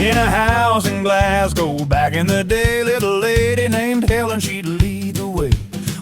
In a house in Glasgow, back in the day, little lady named Helen, she'd lead the way.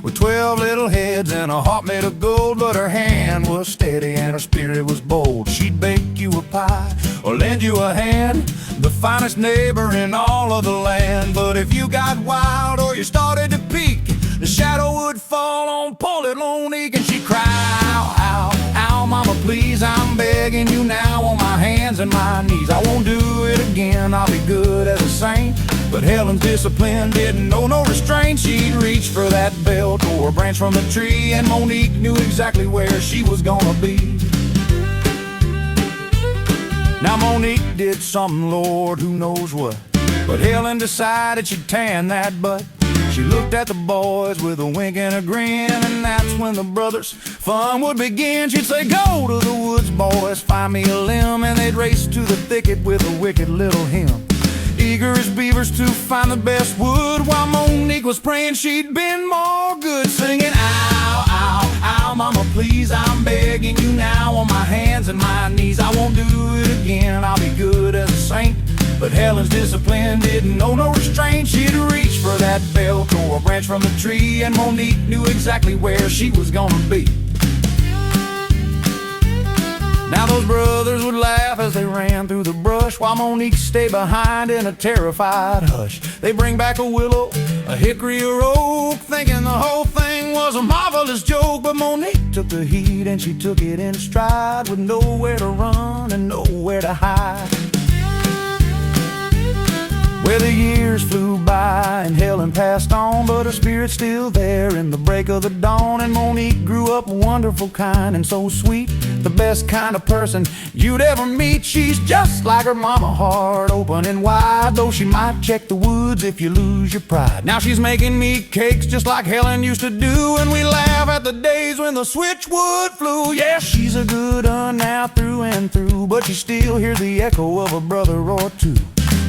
With 12 little heads and a heart made of gold, but her hand was steady and her spirit was bold. She'd bake you a pie or lend you a hand, the finest neighbor in all of the land. But if you got wild or you started to peek, the shadow would fall on poor little Monique, and she'd cry, ow, ow, ow, mama, please, I'm begging you now on my hands and my knees. I won't do it again, I'll be good as a saint. But Helen's discipline didn't know no restraint. She'd reach for that belt or a branch from the tree, and Monique knew exactly where she was gonna be. Now Monique did something, Lord, who knows what, but Helen decided she'd tan that butt. She looked at the boys with a wink and a grin, and that's when the brothers' fun would begin. She'd say, go to the woods, boys, find me a limb, and they'd race to the thicket with a wicked little hymn, eager as beavers to find the best wood, while Monique was praying she'd been more good, singing, ow, ow, ow, mama, please, I'm begging you now on my hands and my knees. I won't do it again, I'll be good as a saint. But Helen's discipline didn't know no restraint. She'd reach for that belt or a branch from the tree, and Monique knew exactly where she was gonna be. Now those brothers would laugh as they ran through the brush, while Monique stayed behind in a terrified hush. They bring back a willow, a hickory, or oak, thinking the whole thing was a marvelous joke. But Monique took the heat and she took it in stride, with nowhere to run and nowhere to hide. Where the years flew by and Helen passed on, but her spirit's still there in the break of the dawn. And Monique grew up wonderful, kind, and so sweet, the best kind of person you'd ever meet. She's just like her mama, heart open and wide, though she might check the woods if you lose your pride. Now she's making meat cakes just like Helen used to do, and we laugh at the days when the switchwood flew. Yeah, she's a good un now through and through, but you still hear the echo of a brother or two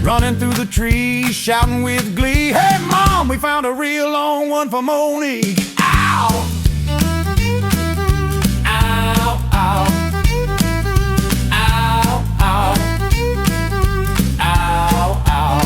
running through the trees, shouting with glee, hey mom, we found a real long one for Monique. Ow! Ow, ow. Ow, ow. Ow, ow.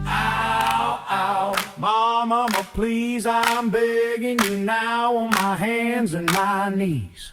Ow, ow. Mama, please, I'm begging you now on my hands and my knees.